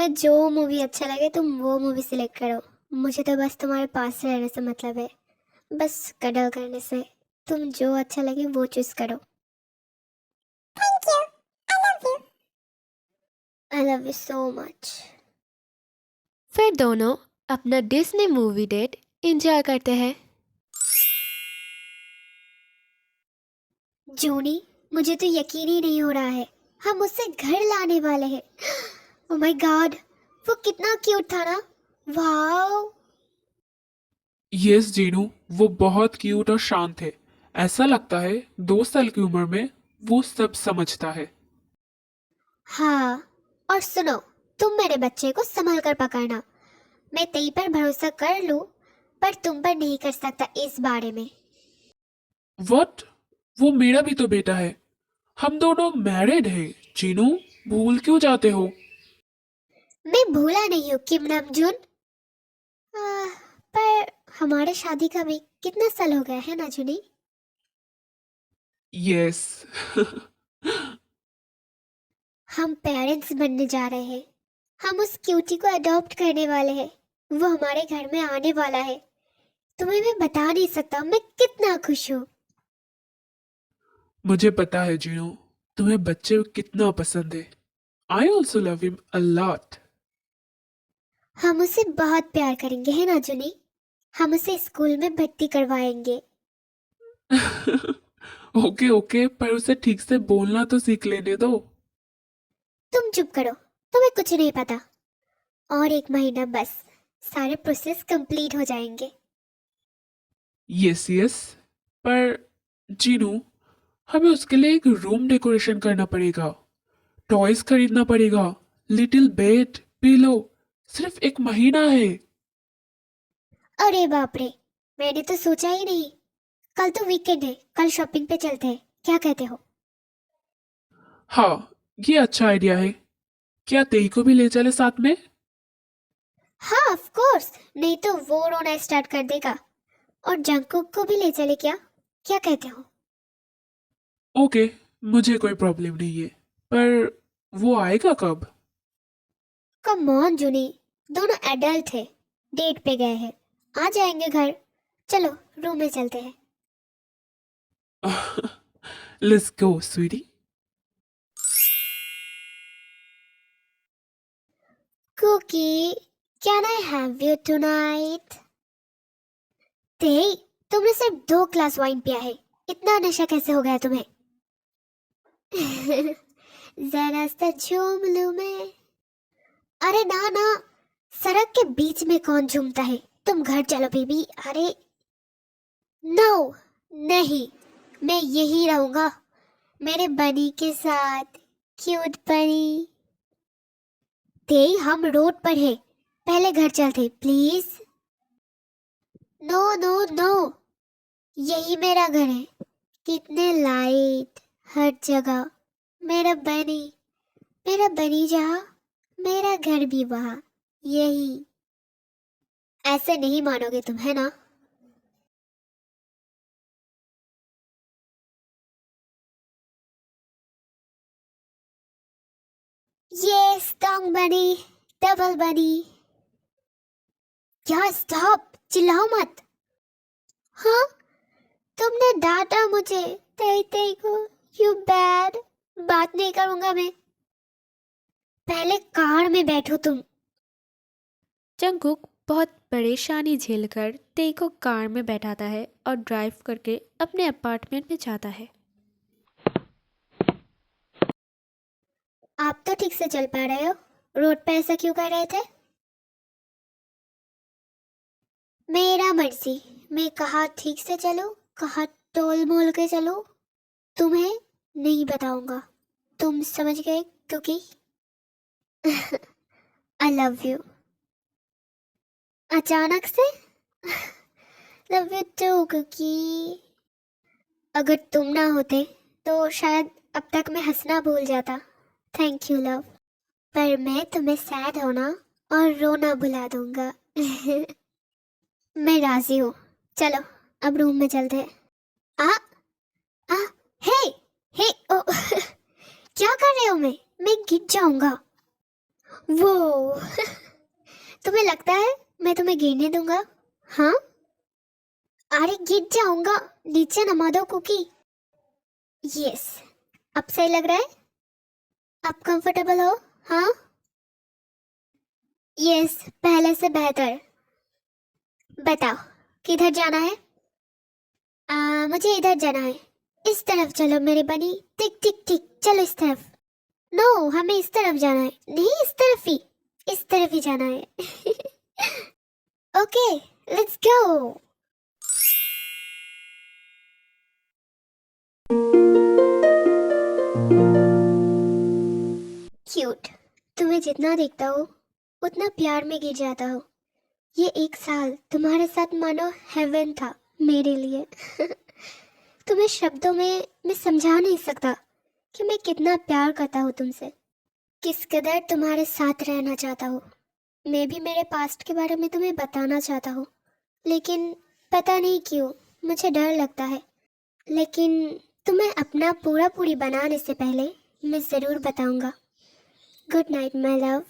तुम्हें जो मूवी अच्छा लगे तुम वो मूवी सिलेक्ट करो। मुझे तो बस तुम्हारे पास रहने से मतलब है, बस कडल करने से। तुम जो अच्छा लगे वो चूज करो। Thank you, I love you. I love you so much. फिर दोनों अपना डिज्नी मूवी डेट एंजॉय करते हैं। जूनी, मुझे तो यकीन ही नहीं हो रहा है, हम उसे घर लाने वाले हैं। ओह माय गॉड, वो कितना क्यूट था ना। वाओ। यस जीनू, वो बहुत क्यूट और शांत है। ऐसा लगता है 2 साल की उम्र में वो सब समझता है। हाँ, और सुनो, तुम मेरे बच्चे को संभल कर पकड़ना। मैं तेई पर भरोसा कर लूं, पर तुम पर नहीं कर सकता इस बारे में। व्हाट? वो मेरा भी तो बेटा है। हम दोनों मैरिड हैं। जीनू, भूल क्यों जाते हो? मैं भूला नहीं हूँ किम नमजून। पर हमारे शादी का भी कितना साल हो गया है ना जुनी। यस। हम पेरेंट्स बनने जा रहे हैं। हम उस क्यूटी को अडॉप्ट करने वाले हैं। वो हमारे घर में आने वाला है। तुम्हें मैं बता नहीं सकता मैं कितना खुश हूँ। मुझे पता है जीनू, तुम्हें बच्चे कितना पसंद है। I also love him a lot. हम उसे बहुत प्यार करेंगे है ना जुनी। हम उसे स्कूल में भर्ती करवाएंगे। ओके ओके, पर उसे ठीक से बोलना तो सीख लेने दो। तुम चुप करो, तुम्हें कुछ नहीं पता। और 1 महीना बस, सारे प्रोसेस कंप्लीट हो जाएंगे। यस यस, पर जीनू, हमें उसके लिए एक रूम डेकोरेशन करना पड़ेगा, टॉयज खरीदना पड़ेगा, लिटिल बेड, पिलो। सिर्फ 1 महीना है। अरे बाप रे, मैंने तो सोचा ही नहीं। कल तो वीकेंड है, कल शॉपिंग पे चलते हैं, क्या कहते हो? हाँ, ये अच्छा आइडिया है। क्या तेई को भी ले चले साथ में? हाँ ऑफ कोर्स, नहीं तो वो रोना स्टार्ट कर देगा। और जंगकुक को भी ले चले क्या? क्या कहते हो? ओके, मुझे कोई प्रॉब्लम नहीं है, पर वो आएगा कब? कम ऑन जुनी, दोनों एडल्ट है, डेट पे गए हैं, आ जाएंगे घर। चलो रूम में चलते हैं। Let's go sweetie. Cookie, can I have you tonight? तेई, तुमने सिर्फ 2 ग्लास वाइन पिया है, इतना नशा कैसे हो गया तुम्हें? जरा सा झूम लूं मैं। अरे ना ना, सड़क के बीच में कौन झूमता है? तुम घर चलो बेबी। अरे नो, नहीं, मैं यही रहूंगा मेरे बनी के साथ। क्यूट बनी। ते हम रोड पर है, पहले घर चलते प्लीज। नो नो नो, यही मेरा घर है। कितने लाइट हर जगह। मेरा बनी, मेरा बनी जहाँ, मेरा घर भी वहाँ। यही। ऐसे नहीं मानोगे तुम, है ना? ये स्ट्रॉन्ग बनी, डबल बनी। क्या स्टॉप, चिल्लाओ मत। हाँ, तुमने डांटा मुझे। तेई तेई को। You bad. बात नहीं करूंगा मैं। पहले कार में बैठो तुम। जंगकुक बहुत परेशानी झेलकर तेई को कार में बैठाता है और ड्राइव करके अपने अपार्टमेंट में जाता है। आप तो ठीक से चल पा रहे हो, रोड पे ऐसा क्यों कर रहे थे? मेरा मर्जी, मैं कहाँ ठीक से चलूं, कहाँ टोल मोल के चलूं, तुम्हें नहीं बताऊंगा। तुम समझ गए क्योंकि आई लव यू। अचानक से लव यू टू क्योंकि अगर तुम ना होते तो शायद अब तक मैं हंसना भूल जाता। Thank you love. पर मैं तुम्हें सैड होना और रोना भुला दूंगा। मैं राजी हूँ। चलो अब रूम में चलते हैं। आ आ हे हे ओ क्या कर रहे हो? मैं गिर जाऊंगा। वो तुम्हें लगता है मैं तुम्हें गिरने दूंगा? हाँ, अरे गिर जाऊंगा, नीचे नमा दो कुकी। यस, अब सही लग रहा है? अब कंफर्टेबल हो? हाँ, यस, पहले से बेहतर। बताओ किधर जाना है? मुझे इधर जाना है। इस तरफ चलो मेरी बनी। टिक टिक टिक, चलो इस तरफ। नो, हमें इस तरफ जाना है। नहीं, इस तरफ ही जाना है। Okay, let's go. क्यूट, तुम्हें जितना देखता हो उतना प्यार में गिर जाता हो। ये 1 साल तुम्हारे साथ मानो हेवन था मेरे लिए। तुम्हें शब्दों में मैं समझा नहीं सकता कि मैं कितना प्यार करता हूँ तुमसे, किस कदर तुम्हारे साथ रहना चाहता हूँ। मैं भी मेरे पास्ट के बारे में तुम्हें बताना चाहता हूँ, लेकिन पता नहीं क्यों मुझे डर लगता है। लेकिन तुम्हें अपना पूरा पूरी बनाने से पहले मैं ज़रूर बताऊंगा। Good night my love.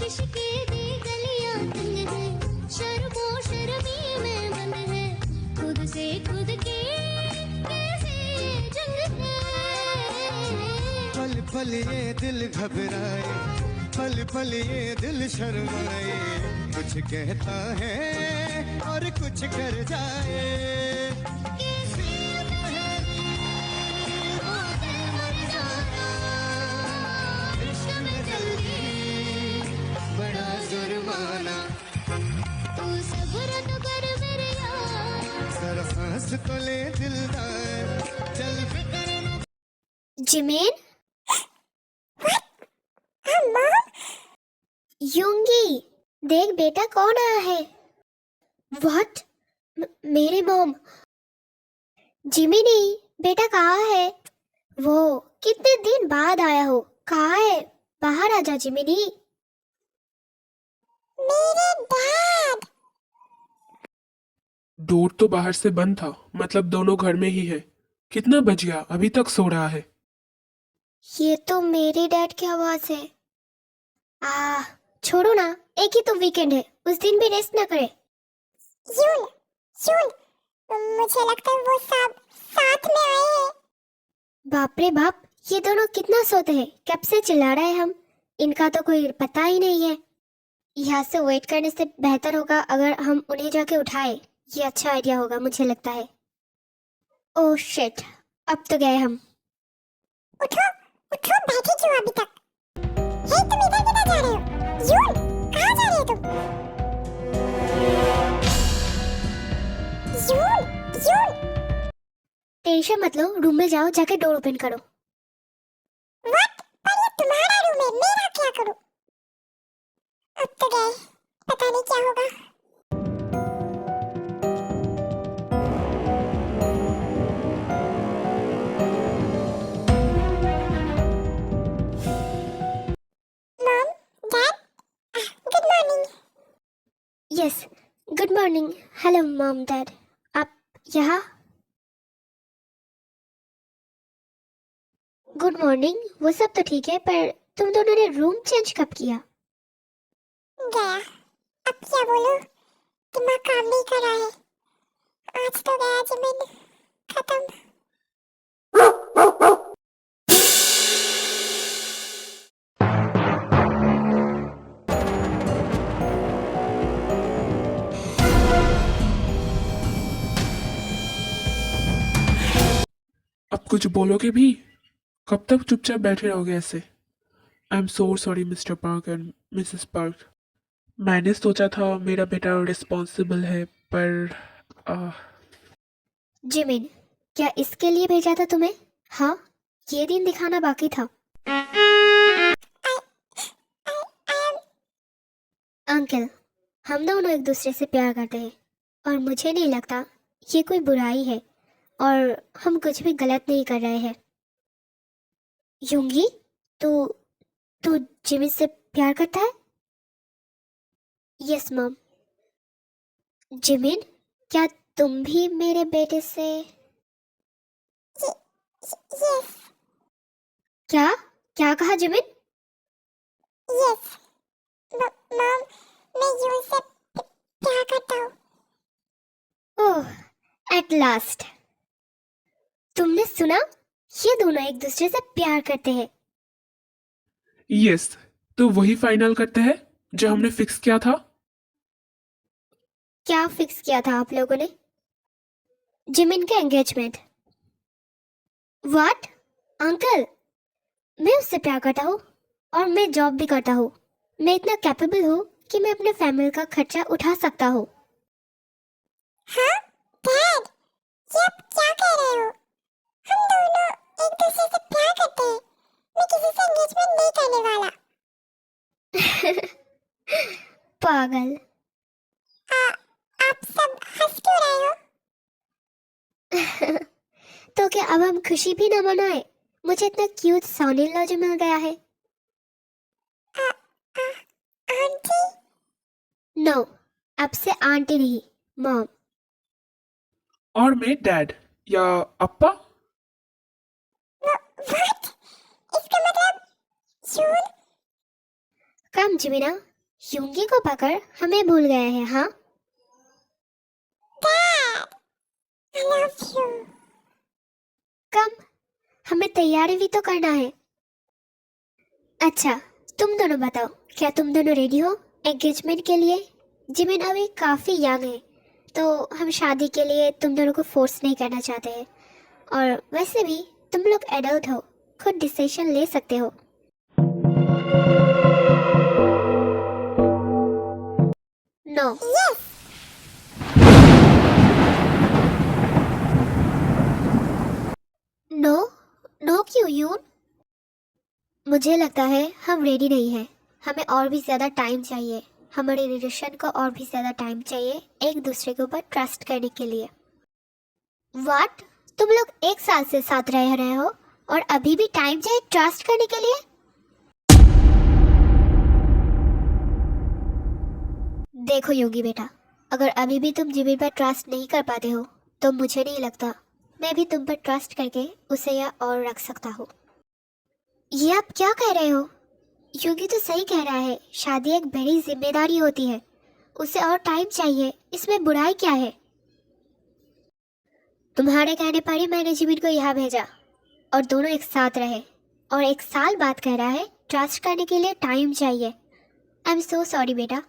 इश्क़ दी गलियां तंग है, शर्मो शर्मी में बंद है, खुद से खुद की कैसी जंग है। पल पल ये दिल घबराए, पल पल ये दिल शर्माए, कुछ कहता है और कुछ कर जाए। कैसी पहेली वो दिल मर जाना, इश्क़ में जल्दी बड़ा जुर्माना, तू सब्र तो कर मेरे यार। जरा सांस तो ले दिलदार, चल फिक्र न जिमीन, यूंगी, देख बेटा कौन आया है। व्हाट? मेरी मॉम। जिमिनी, बेटा कहाँ है? वो कितने दिन बाद आया हो, कहाँ है? बाहर आ जा जिमिनी। मेरे डैड। डोर तो बाहर से बंद था, मतलब दोनों घर में ही है। कितना बज गया, अभी तक सो रहा है? ये तो मेरे डैड की आवाज है। छोड़ो ना, एक ही तो वीकेंड है, उस दिन भी रेस्ट ना करे। यूल, यूल, मुझे लगता है वो सब साथ में आए हैं। बाप रे बाप, ये दोनों कितना सोते हैं, कब से चिल्ला रहे हैं हम, इनका तो कोई पता ही नहीं है। यहाँ से वेट करने से बेहतर होगा अगर हम उन्हें जाके उठाए। ये अच्छा आइडिया होगा मुझे लगता है। ओह शिट, अब तो गए हम। उठो, उठो, बैठे क्यों अभी तक? हे, तुम इधर किधर जा रहे हो? यूल, कहाँ जा रहे हो तुम? You'll, you'll. टेंशन मत लो, रूम में जाओ, जाके डोर ओपन करो। व्हाट? पर ये तुम्हारा रूम है, मेरा क्या करूं? अब तो गए, पता नहीं क्या होगा। Mom, dad, good morning. Yes, good morning. Hello mom dad, आप यहाँ? Good morning. वो सब तो ठीक है, पर तुम दोनों ने रूम चेंज कब किया? गया, अब क्या बोलूं, दिमाग काम नहीं कर रहा है। आज तो गया जिमिन, खत्म। अब कुछ बोलोगे भी? कब तक चुपचाप बैठे रहोगे ऐसे? I am so sorry mister park and Mrs park. मैंने सोचा था मेरा बेटा रिस्पॉन्सिबल है, पर जिमिन, क्या इसके लिए भेजा था तुम्हें? हाँ, ये दिन दिखाना बाकी था। अंकल, हम दोनों एक दूसरे से प्यार करते हैं और मुझे नहीं लगता ये कोई बुराई है और हम कुछ भी गलत नहीं कर रहे हैं। यूंगी, तू तू जिमिन से प्यार करता है? Yes mom. जिमिन, क्या तुम भी मेरे बेटे से? यस, क्या क्या कहा जिमिन? यस मॉम, मैं यून से प्यार करता हूँ। ओह, एट लास्ट। तुमने सुना? ये दोनों एक दूसरे से प्यार करते हैं। यस, तो वही फाइनल करते हैं जो हमने फिक्स किया था। क्या फिक्स किया था आप लोगों ने? जिमिन का एंगेजमेंट। व्हाट? अंकल, मैं उससे प्यार करता हूँ और मैं जॉब भी करता हूँ। मैं इतना कैपेबल हूँ कि मैं अपने फैमिली का खर्चा उठा सकता हूँ। हाँ डैड, ये आप क्या कह रहे हो? हम दोनों एक दूसरे से प्यार करते हैं। मैं किसी से एंगेजमेंट नहीं करने वाला। पागल। आप सब हंस क्यों रहे हो? तो क्या अब हम खुशी भी ना मनाए? मुझे इतना क्यूट सन इन लॉ जो मिल गया है। आंटी, नो, अब से आंटी नहीं, मॉम। और मैं डैड या अप्पा। व्हाट? इसका मतलब यून? कम जिमिना, यूंगी को पकड़, हमें भूल गए हैं। हाँ, डैड, आई लव यू। कम, हमें तैयारी भी तो करना है। अच्छा, तुम दोनों बताओ, क्या तुम दोनों रेडी हो एंगेजमेंट के लिए? जिमिन अभी काफ़ी यंग है, तो हम शादी के लिए तुम दोनों को फोर्स नहीं करना चाहते हैं। और वैसे भी तुम लोग एडल्ट हो, खुद डिसीजन ले सकते हो। नो। यस। नो? नो क्यों यून? मुझे लगता है हम रेडी नहीं हैं। हमें और भी ज़्यादा टाइम चाहिए। हमारे रिलेशन को और भी ज़्यादा टाइम चाहिए एक दूसरे के ऊपर ट्रस्ट करने के लिए। व्हाट? तुम लोग 1 साल से साथ रह रहे हो और अभी भी टाइम चाहिए ट्रस्ट करने के लिए? देखो योगी बेटा, अगर अभी भी तुम जिमिन पर ट्रस्ट नहीं कर पाते हो तो मुझे नहीं लगता मैं भी तुम पर ट्रस्ट करके उसे या और रख सकता हूँ। ये आप क्या कह रहे हो? योगी तो सही कह रहा है, शादी एक बड़ी जिम्मेदारी होती है, उसे और टाइम चाहिए, इसमें बुराई क्या है? तुम्हारे कहने पर ही मैंने जिमिन को यहाँ भेजा और दोनों एक साथ रहे, और 1 साल बाद कह रहा है ट्रस्ट करने के लिए टाइम चाहिए। आई एम सो सॉरी बेटा,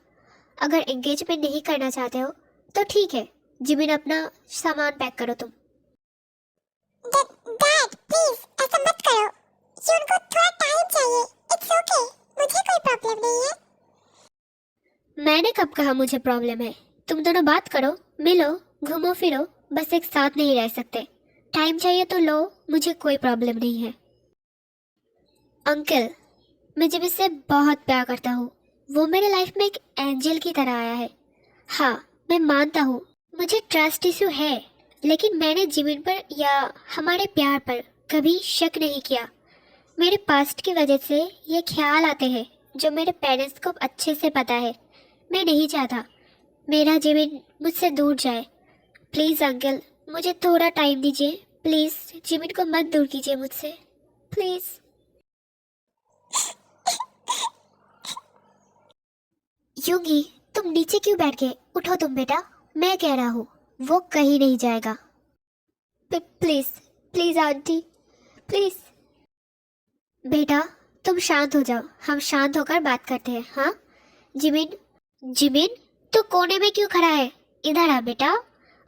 अगर एंगेजमेंट नहीं करना चाहते हो तो ठीक है, जिमिन अपना सामान पैक करो तुम। डैड प्लीज ऐसा मत करो। यून को थोड़ा टाइम चाहिए। इट्स ओके, मुझे कोई प्रॉब्लम नहीं है। मैंने कब कहा मुझे प्रॉब्लम है? तुम दोनों बात करो, मिलो, घूमो फिरो, बस एक साथ नहीं रह सकते। टाइम चाहिए तो लो, मुझे कोई प्रॉब्लम नहीं है। अंकल, मैं जिमिन से बहुत प्यार करता हूँ। वो मेरे लाइफ में एक एंजल की तरह आया है। हाँ, मैं मानता हूँ मुझे ट्रस्ट इशू है, लेकिन मैंने जिमिन पर या हमारे प्यार पर कभी शक नहीं किया। मेरे पास्ट की वजह से ये ख्याल आते हैं जो मेरे पेरेंट्स को अच्छे से पता है। मैं नहीं चाहता मेरा जिमिन मुझसे दूर जाए। प्लीज़ अंकल, मुझे थोड़ा टाइम दीजिए। प्लीज़ जिमिन को मत दूर कीजिए मुझसे, प्लीज़। योगी, तुम नीचे क्यों बैठ गए? उठो तुम बेटा, मैं कह रहा हूँ वो कहीं नहीं जाएगा। Please please aunty, please. बेटा तुम शांत हो जाओ, हम शांत होकर बात करते हैं। हाँ जिमिन, जिमिन तू कोने में क्यों खड़ा है? इधर आ बेटा,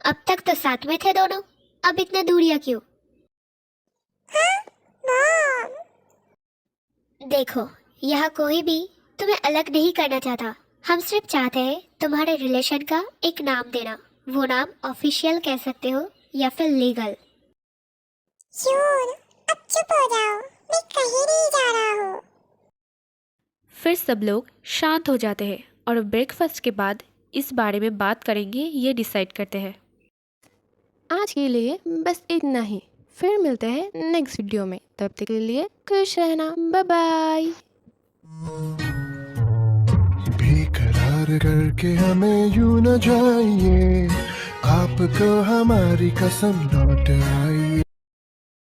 अब तक तो साथ में थे दोनों, अब इतना दूरियां क्यों? मॉम, देखो, यहाँ कोई भी तुम्हें अलग नहीं करना चाहता। हम सिर्फ चाहते हैं तुम्हारे रिलेशन का एक नाम देना। वो नाम ऑफिशियल कह सकते हो या फिर लीगल। यून अब चुप हो जाओ, मैं कहीं नहीं जा रहा हूँ। फिर सब लोग शांत हो जाते हैं और ब्रेकफास्ट के बाद इस बारे में बात करेंगे ये डिसाइड करते हैं। आज के लिए बस इतना ही, फिर मिलते हैं नेक्स्ट वीडियो में। तब तक के लिए खुश रहना, बाय बाय। बेकरार करके हमें यूं न जाइए, आपको हमारी कसम लौट आइए।